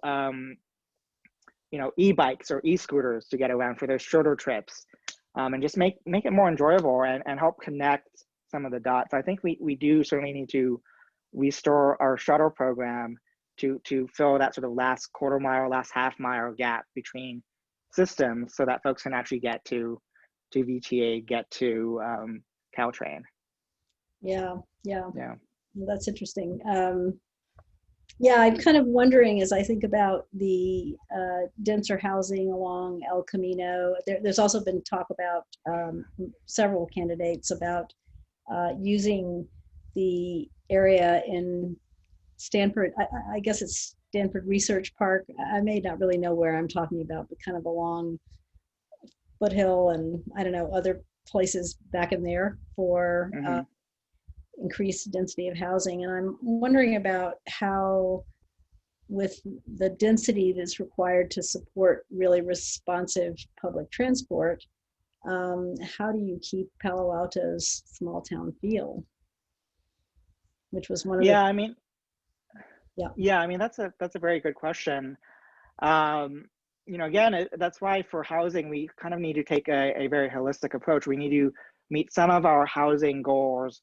e-bikes or e-scooters to get around for their shorter trips, and just make it more enjoyable and help connect some of the dots? I think we do certainly need to restore our shuttle program to fill that sort of last quarter mile, last half mile gap between systems, so that folks can actually get to VTA, get to Caltrain. Yeah. Well, that's interesting. I'm kind of wondering, as I think about the denser housing along El Camino, there's also been talk about several candidates about using the area in Stanford. I guess it's Stanford Research Park. I may not really know where I'm talking about, but kind of along Foothill and I don't know, other places back in there for increased density of housing. And I'm wondering about how, with the density that's required to support really responsive public transport, how do you keep Palo Alto's small town feel? Which was one of the... I mean, that's a very good question. Again, that's why for housing, we kind of need to take a very holistic approach. We need to meet some of our housing goals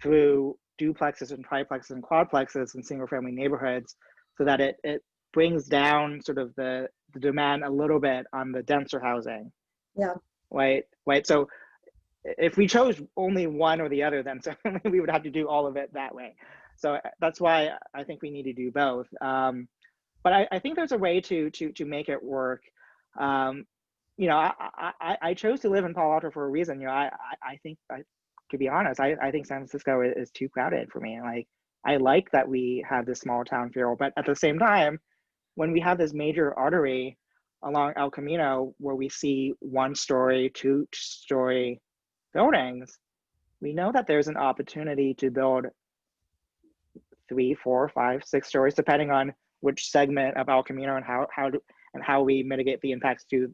through duplexes and triplexes and quadplexes in single family neighborhoods so that it brings down sort of the demand a little bit on the denser housing. Yeah. Right. So if we chose only one or the other, then certainly we would have to do all of it that way. So that's why I think we need to do both. But I think there's a way to make it work. I chose to live in Palo Alto for a reason. I think, to be honest, I think San Francisco is too crowded for me. Like, I like that we have this small town feel, but at the same time, when we have this major artery along El Camino where we see 1-story, 2-story buildings, we know that there's an opportunity to build 3, 4, 5, 6 stories, depending on which segment of El Camino and how we mitigate the impacts to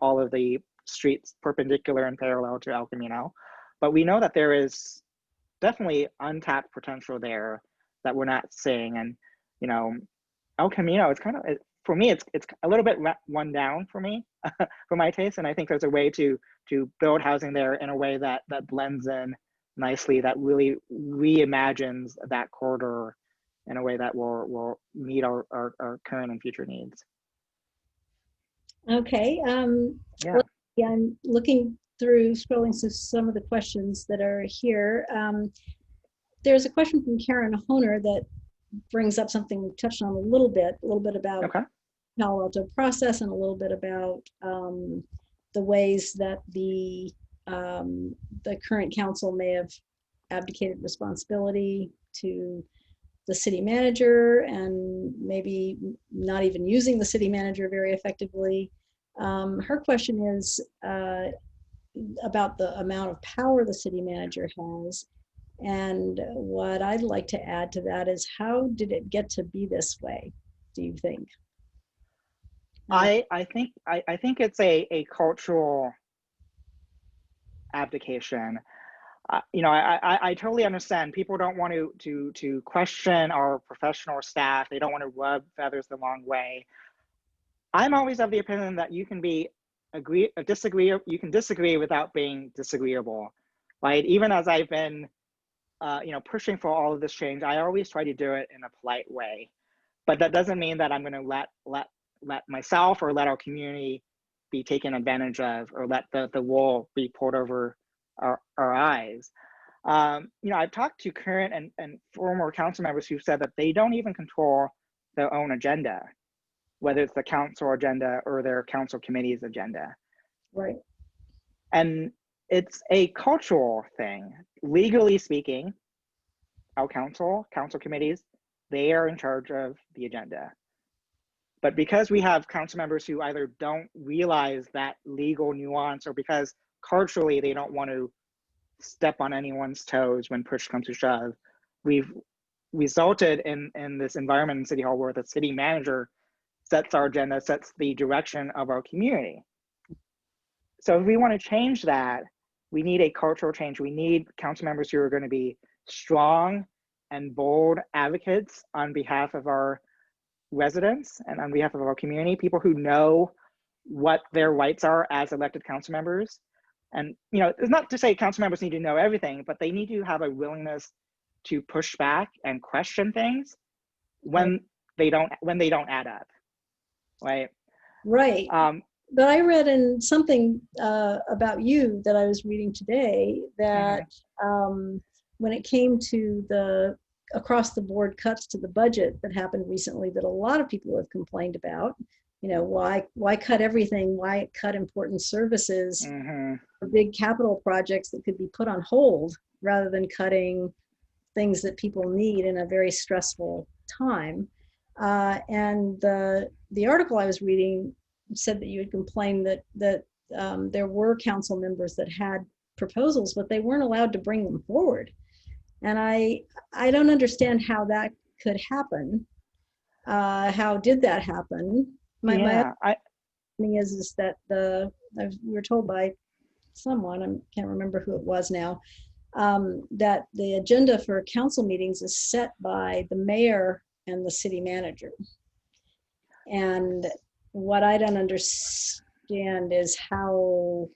all of the streets perpendicular and parallel to El Camino. But we know that there is definitely untapped potential there that we're not seeing. And El Camino, it's kind of, for me, it's a little bit run down for me, for my taste. And I think there's a way to build housing there in a way that blends in nicely, that really reimagines that corridor in a way that will meet our current and future needs. Okay. Yeah. I'm looking through, scrolling through some of the questions that are here. There's a question from Karen Honer that brings up something we touched on a little bit about Okay. Palo Alto process, and a little bit about the ways that the current council may have abdicated responsibility to the city manager, and maybe not even using the city manager very effectively. Her question is about the amount of power the city manager has. And what I'd like to add to that is, how did it get to be this way, do you think? I think it's a cultural abdication. I totally understand. People don't want to question our professional staff. They don't want to rub feathers the wrong way. I'm always of the opinion that you can disagree without being disagreeable, right? Even as I've been, pushing for all of this change, I always try to do it in a polite way. But that doesn't mean that I'm going to let myself or let our community be taken advantage of, or let the wool be pulled over our eyes. I've talked to current and former council members who said that they don't even control their own agenda, whether it's the council agenda or their council committee's agenda. Right. And it's a cultural thing. Legally speaking, our council committees, they are in charge of the agenda. But because we have council members who either don't realize that legal nuance, or because culturally they don't want to step on anyone's toes when push comes to shove, we've resulted in this environment in City Hall where the city manager sets our agenda, sets the direction of our community. So if we want to change that, we need a cultural change. We need council members who are going to be strong and bold advocates on behalf of our residents and on behalf of our community, people who know what their rights are as elected council members. And it's not to say council members need to know everything, but they need to have a willingness to push back and question things when they don't add up, right? Right. But I read in something about you that I was reading today that when it came to the across the board cuts to the budget that happened recently, that a lot of people have complained about, why cut everything? Why cut important services for big capital projects that could be put on hold, rather than cutting things that people need in a very stressful time? And the article I was reading said that you had complained that there were council members that had proposals, but they weren't allowed to bring them forward. And I don't understand how that could happen. How did that happen? My understanding is that we were told by someone, I can't remember who it was now, that the agenda for council meetings is set by the mayor and the city manager. And what I don't understand is how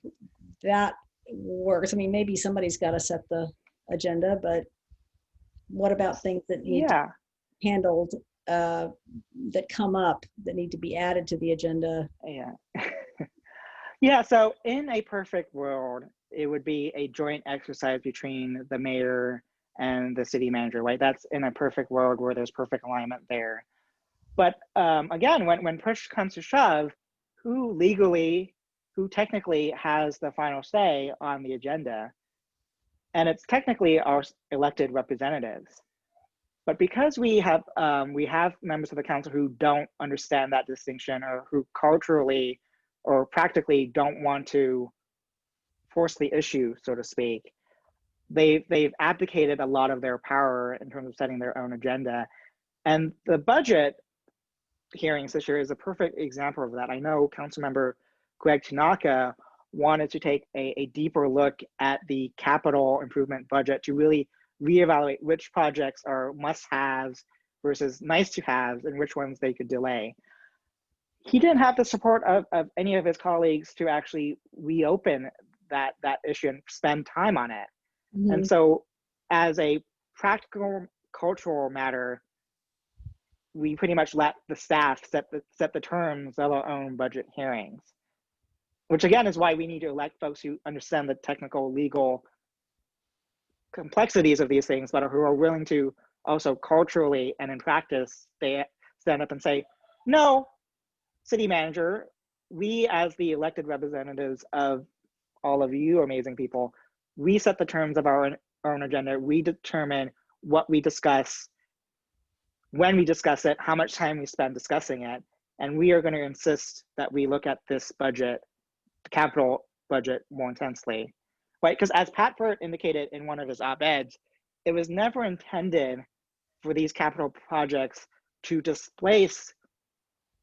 that works. I mean, maybe somebody's got to set the agenda, but What about things that need to Yeah. be handled, that come up, that need to be added to the agenda? Yeah. Yeah, so in a perfect world, it would be a joint exercise between the mayor and the city manager, right? That's in a perfect world where there's perfect alignment there. But again, when push comes to shove, who legally, who technically has the final say on the agenda? And it's technically our elected representatives. But because we have members of the council who don't understand that distinction, or who culturally or practically don't want to force the issue, so to speak, they've abdicated a lot of their power in terms of setting their own agenda. And the budget hearings this year is a perfect example of that. I know Councilmember Greg Tanaka wanted to take a deeper look at the capital improvement budget to really reevaluate which projects are must-haves versus nice-to-haves and which ones they could delay. He didn't have the support of any of his colleagues to actually reopen that issue and spend time on it. Mhm. And so as a practical cultural matter, we pretty much let the staff set the terms of our own budget hearings, which again is why we need to elect folks who understand the technical legal complexities of these things, but who are willing to also culturally and in practice stand up and say, no, city manager, we as the elected representatives of all of you amazing people, we set the terms of our own agenda. We determine what we discuss, when we discuss it, how much time we spend discussing it, and we are going to insist that we look at this budget, the capital budget, more intensely, right? Because as Pat Burt indicated in one of his op-eds, it was never intended for these capital projects to displace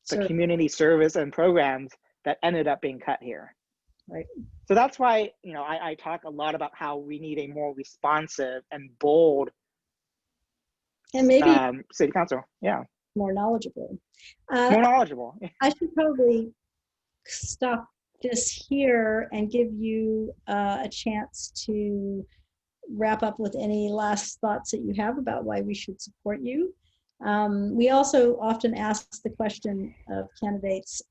the community service and programs that ended up being cut here. Right. So that's why, you know, I talk a lot about how we need a more responsive and bold And maybe city council. Yeah. more knowledgeable. More knowledgeable. I should probably stop this here and give you a chance to wrap up with any last thoughts that you have about why we should support you. We also often ask the question of candidates,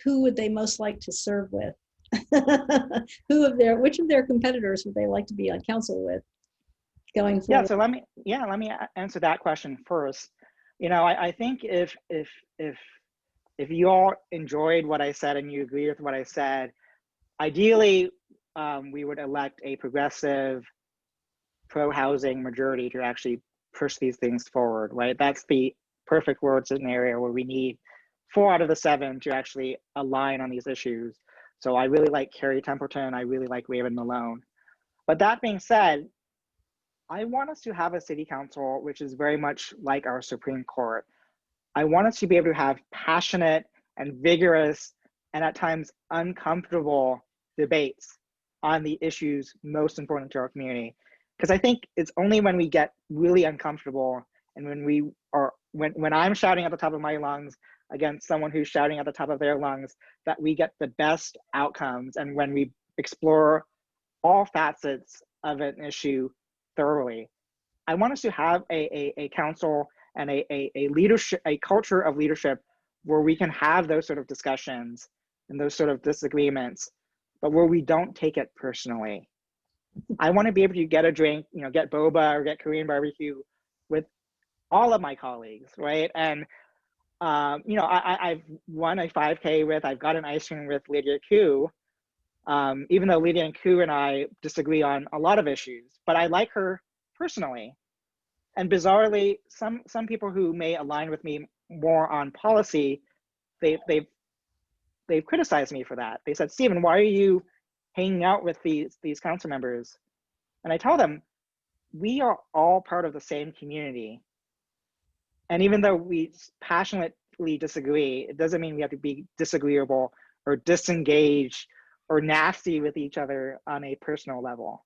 who would they most like to serve with? Which of their competitors would they like to be on council with going forward? Yeah, so let me answer that question first. You know, I think if you all enjoyed what I said and you agree with what I said, ideally we would elect a progressive pro-housing majority to actually push these things forward, right? That's the perfect world scenario where we need 4 out of the 7 to actually align on these issues. So I really like Carrie Templeton. I really like Raven Malone. But that being said, I want us to have a city council which is very much like our Supreme Court. I want us to be able to have passionate and vigorous and at times uncomfortable debates on the issues most important to our community. Because I think it's only when we get really uncomfortable and when I'm shouting at the top of my lungs against someone who's shouting at the top of their lungs that we get the best outcomes, and when we explore all facets of an issue thoroughly. I want us to have a council and a leadership, a culture of leadership where we can have those sort of discussions and those sort of disagreements, but where we don't take it personally. I want to be able to get a drink, you know, get boba or get Korean barbecue with all of my colleagues, right? And you know, I've won a 5K I've got an ice cream with Lydia Koo, even though Lydia and Koo and I disagree on a lot of issues, but I like her personally. And bizarrely, some people who may align with me more on policy, they've criticized me for that. They said, Stephen, why are you hanging out with these council members? And I tell them, we are all part of the same community. And even though we passionately disagree, it doesn't mean we have to be disagreeable or disengaged or nasty with each other on a personal level,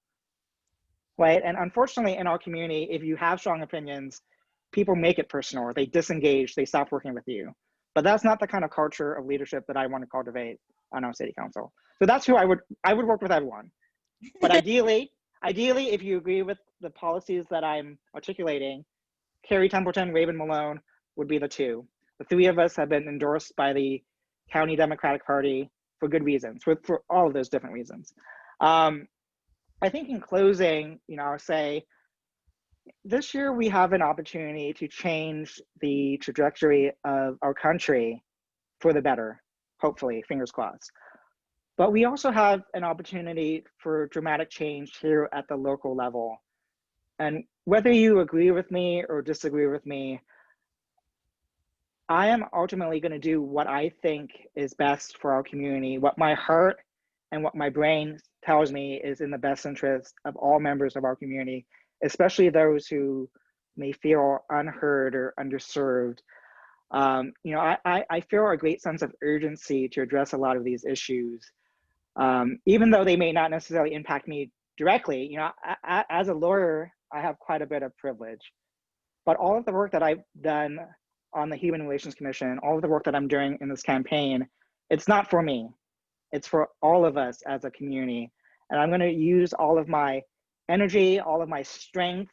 right? And unfortunately in our community, if you have strong opinions, people make it personal, or they disengage, they stop working with you. But that's not the kind of culture of leadership that I want to cultivate on our city council. So that's who I would work with everyone. But ideally, Ideally, if you agree with the policies that I'm articulating, Carrie Templeton, Raven Malone would be the two. The three of us have been endorsed by the County Democratic Party for good reasons, for all of those different reasons. I think in closing, I'll say this year we have an opportunity to change the trajectory of our country for the better, hopefully, fingers crossed. But we also have an opportunity for dramatic change here at the local level. And whether you agree with me or disagree with me, I am ultimately going to do what I think is best for our community, what my heart and what my brain tells me is in the best interest of all members of our community, especially those who may feel unheard or underserved. I feel a great sense of urgency to address a lot of these issues, even though they may not necessarily impact me directly. As a lawyer, I have quite a bit of privilege, but all of the work that I've done on the Human Relations Commission, all of the work that I'm doing in this campaign, it's not for me. It's for all of us as a community. And I'm going to use all of my energy, all of my strength,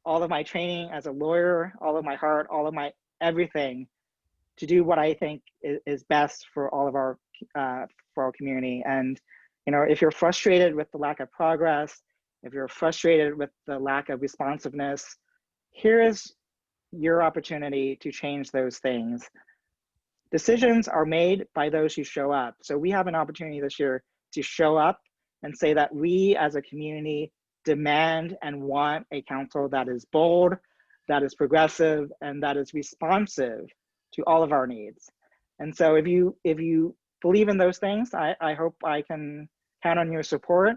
all of my training as a lawyer, all of my heart, all of my everything to do what I think is best for all of our for our community. And if you're frustrated with the lack of progress, if you're frustrated with the lack of responsiveness, here is your opportunity to change those things. Decisions are made by those who show up. So we have an opportunity this year to show up and say that we as a community demand and want a council that is bold, that is progressive, and that is responsive to all of our needs. And so if you believe in those things, I hope I can count on your support,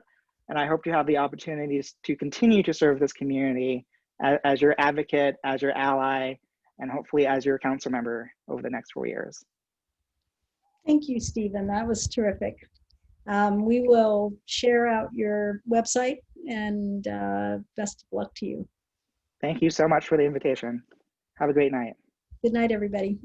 and I hope you have the opportunities to continue to serve this community as your advocate, as your ally, and hopefully as your council member over the next 4 years. Thank you, Stephen. That was terrific. We will share out your website, and best of luck to you. Thank you so much for the invitation. Have a great night. Good night, everybody.